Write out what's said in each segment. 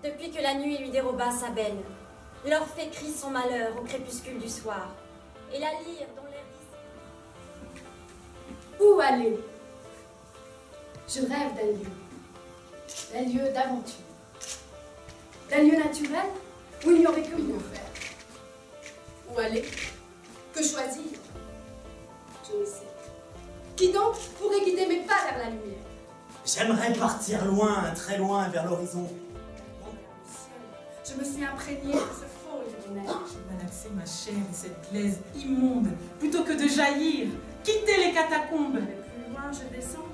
Depuis que la nuit lui déroba sa belle, l'Orphée crie son malheur au crépuscule du soir, et la lyre dans l'air Où aller? Je rêve d'un lieu d'aventure, d'un lieu naturel où il n'y aurait que mieux faire. Où aller? Que choisir? Je ne sais. Qui donc pourrait guider mes pas vers la lumière? J'aimerais partir loin, très loin, vers l'horizon. Je me suis imprégnée de ce faux luminaire. Je malaxais ma chair et cette glaise immonde, plutôt que de jaillir, quitter les catacombes. Mais plus loin je descends,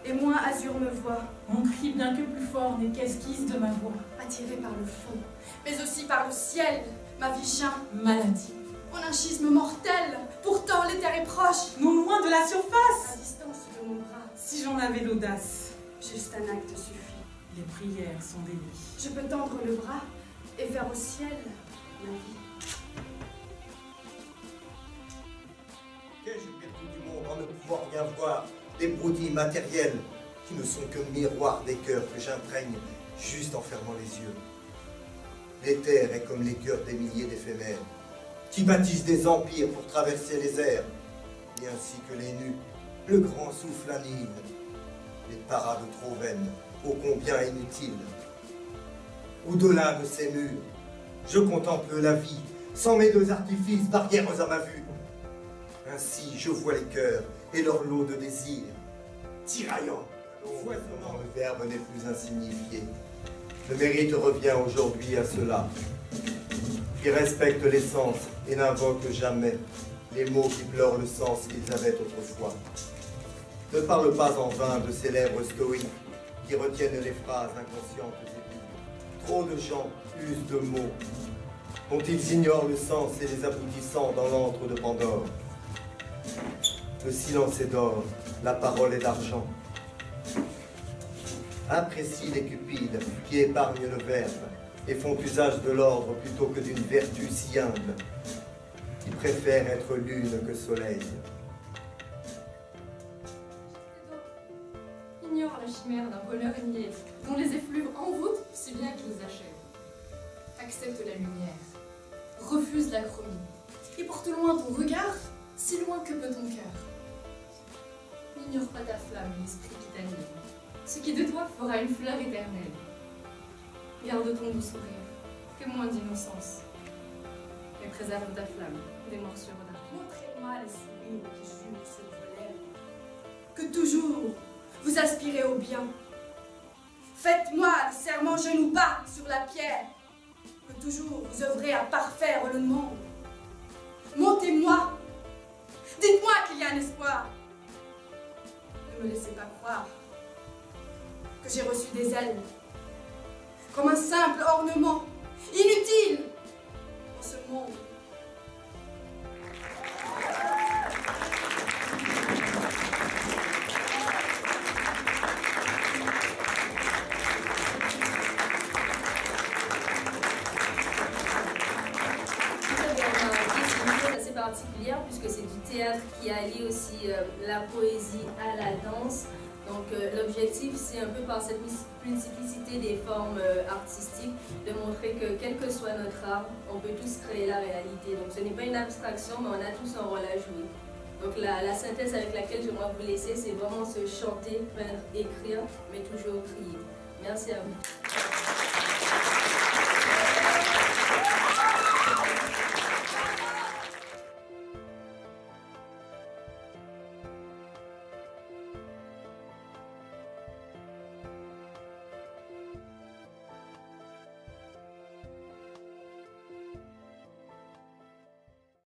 et moins azur me voit, Mon cri, bien que plus fort, n'est qu'esquisse de ma voix. attirée par le fond, mais aussi par le ciel, ma vie geint. Maladie. Mon inchisme mortel, pourtant l'éther est proche. Non loin de la À surface. distance de mon bras, Si j'en avais l'audace, juste un acte suffit. les prières sont des lits. Je peux tendre le bras et faire au ciel ma vie. Qu'ai-je perdu du monde en ne pouvoir rien voir des broutilles matérielles qui ne sont que miroirs des cœurs que j'imprègne juste en fermant les yeux. L'éther est comme les cœurs des milliers d'éphémères qui bâtissent des empires pour traverser les airs, et ainsi que les nus, le grand souffle annihile, les parades trop vaines, ô combien inutiles. Au-delà de ces murs, je contemple la vie, sans mes deux artifices, barrières à ma vue. Ainsi, je vois les cœurs et leur lot de désirs, tiraillant, foisonnant. Le verbe n'est plus insignifié. Le mérite revient aujourd'hui à ceux-là, qui respectent l'essence et n'invoquent jamais les mots qui pleurent le sens qu'ils avaient autrefois. Ne parle pas en vain de ces lèvres stoïques qui retiennent les phrases inconscientes et vives. Trop de gens usent de mots dont ils ignorent le sens et les aboutissants dans l'antre de Pandore. Le silence est d'or, la parole est d'argent. Apprécie les cupides qui épargnent le verbe et font usage de l'ordre plutôt que d'une vertu si humble, qui préfère être lune que soleil. Ignore la chimère d'un voleur niais, dont les effluves envoûtent si bien qu'ils achèvent. Accepte la lumière, refuse la chromie, et porte loin ton regard, si loin que peut ton cœur. N'ignore pas ta flamme et l'esprit qui t'anime, ce qui de toi fera une fleur éternelle. Garde ton doux sourire, témoin d'innocence, et préserve ta flamme des morsures d'argent. Montrez-moi les signes qui jument sur vos lèvres, que toujours vous aspirez au bien. Faites-moi le serment genou bas sur la pierre, que toujours vous œuvrez à parfaire le monde. Montez-moi, dites-moi qu'il y a un espoir. Ne me laissez pas croire que j'ai reçu des ailes, comme un simple ornement, inutile dans ce monde. Assez particulière puisque c'est du théâtre qui allie aussi la poésie à la danse. Donc l'objectif c'est un peu par cette multiplicité des formes artistiques de montrer que quel que soit notre art, on peut tous créer la réalité. Donc ce n'est pas une abstraction mais on a tous un rôle à jouer. Donc la synthèse avec laquelle j'aimerais vous laisser c'est vraiment se chanter, peindre, écrire mais toujours crier. Merci à vous.